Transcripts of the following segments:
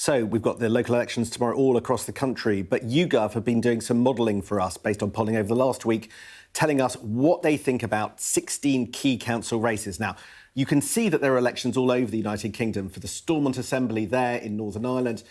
So we've got the local elections tomorrow all across the country, but YouGov have been doing some modelling for us based on polling over the last week, telling us what they think about 16 key council races. Now, you can see that there are elections all over the United Kingdom. For the Stormont Assembly there in Northern Ireland,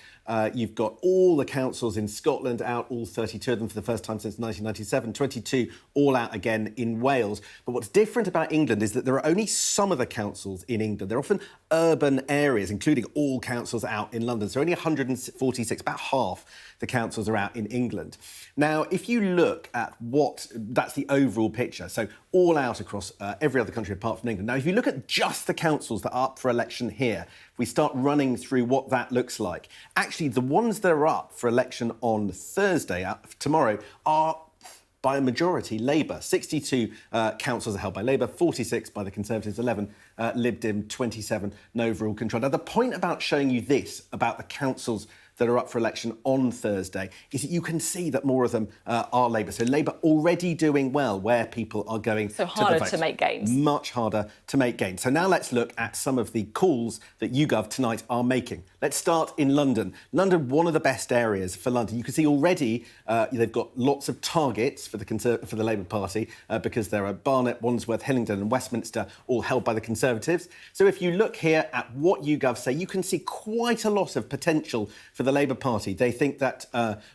you've got all the councils in Scotland out, all 32 of them for the first time since 1997, 22 all out again in Wales. But what's different about England is that there are only some of the councils in England. They're often urban areas, including all councils out in London. So only 146, about half the councils are out in England. Now, if you look at that's the overall picture, so all out across every other country apart from England. Now, if you look at just the councils that are up for election here, we start running through what that looks like. Actually, the ones that are up for election on Thursday, tomorrow, are by a majority Labour. 62 councils are held by Labour, 46 by the Conservatives, 11 Lib Dem, 27 no overall control. Now, the point about showing you this, about the councils that are up for election on Thursday, is that you can see that more of them are Labour. So Labour already doing well where people are going to the vote. So harder to make gains. Much harder to make gains. So now let's look at some of the calls that YouGov tonight are making. Let's start in London. London, one of the best areas for London. You can see already they've got lots of targets for the Labour Party because there are Barnet, Wandsworth, Hillingdon and Westminster all held by the Conservatives. So if you look here at what YouGov say, you can see quite a lot of potential for the Labour Party. They think that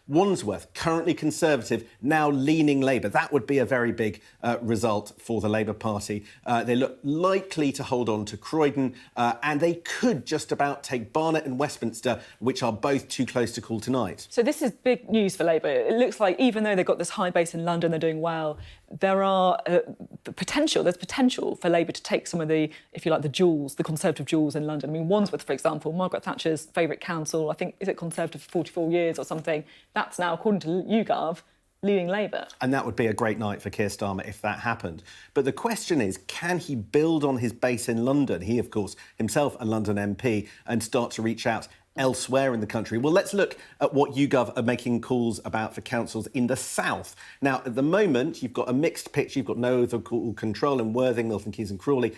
Wandsworth, currently Conservative, now leaning Labour. That would be a very big result for the Labour Party. They look likely to hold on to Croydon and they could just about take Barnet and Westminster, which are both too close to call tonight. So this is big news for Labour. It looks like even though they've got this high base in London, they're doing well, there's potential for Labour to take some of the, if you like, the jewels, the Conservative jewels in London. I mean, Wandsworth, for example, Margaret Thatcher's favourite council, I think, is it Conservative for 44 years or something? That's now, according to YouGov, leading Labour. And that would be a great night for Keir Starmer if that happened. But the question is, can he build on his base in London? He, of course, himself a London MP, and start to reach out elsewhere in the country. Well, let's look at what YouGov are making calls about for councils in the south. Now, at the moment, you've got a mixed picture. You've got no overall control in Worthing, Milton Keynes and Crawley.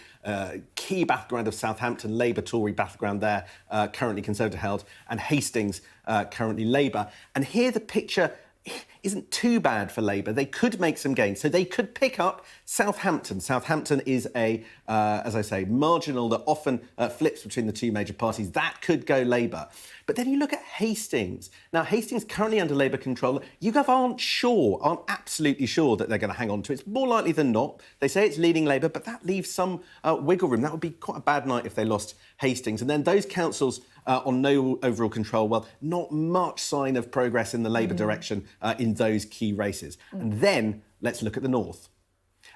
Key battleground of Southampton, Labour, Tory battleground there, currently Conservative held, and Hastings, currently Labour. And here the picture isn't too bad for Labour. They could make some gains. So they could pick up Southampton. Southampton is as I say, marginal that often flips between the two major parties. That could go Labour. But then you look at Hastings. Now, Hastings currently under Labour control. YouGov aren't absolutely sure that they're going to hang on to it. It's more likely than not. They say it's leading Labour, but that leaves some wiggle room. That would be quite a bad night if they lost Hastings. And then those councils on no overall control, well, not much sign of progress in the Labour direction in those key races. And then let's look at the north.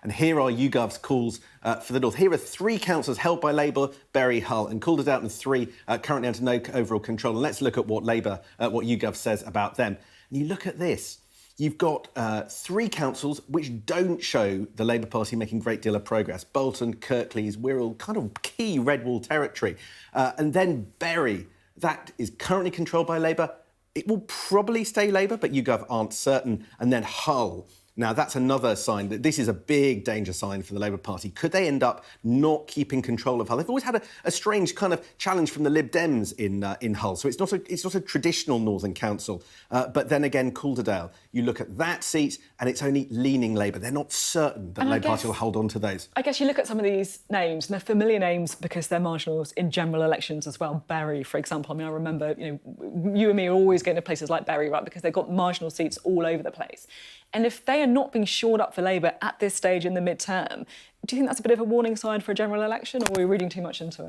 And here are YouGov's calls for the north. Here are 3 councils held by Labour, Bury, Hull, and Calderwood, and 3 currently under no overall control. And let's look at what YouGov says about them. And you look at this. You've got 3 councils which don't show the Labour Party making a great deal of progress. Bolton, Kirklees, Wirral, kind of key red wall territory. And then Bury, that is currently controlled by Labour. It will probably stay Labour, but YouGov aren't certain. And then Hull. Now, that's another sign that this is a big danger sign for the Labour Party. Could they end up not keeping control of Hull? They've always had a strange kind of challenge from the Lib Dems in Hull, so it's not a traditional Northern council. But then again, Calderwood, you look at that seat and it's only leaning Labour. They're not certain that the Labour Party will hold on to those. I guess you look at some of these names, and they're familiar names because they're marginals in general elections as well. Bury, for example. I mean, I remember, you and me are always going to places like Bury, right, because they've got marginal seats all over the place. And if they are not being shored up for Labour at this stage in the mid-term, do you think that's a bit of a warning sign for a general election, or are we reading too much into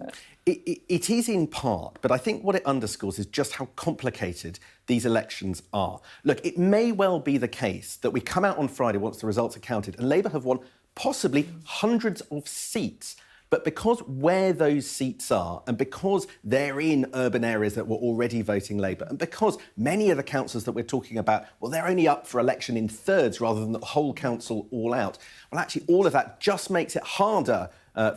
it? It is in part, but I think what it underscores is just how complicated these elections are. Look, it may well be the case that we come out on Friday once the results are counted and Labour have won possibly hundreds of seats. But because where those seats are, and because they're in urban areas that were already voting Labour, and because many of the councils that we're talking about, well, they're only up for election in thirds rather than the whole council all out, well, actually, all of that just makes it harder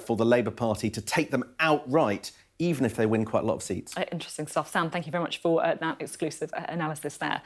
for the Labour Party to take them outright, even if they win quite a lot of seats. Interesting stuff. Sam, thank you very much for that exclusive analysis there.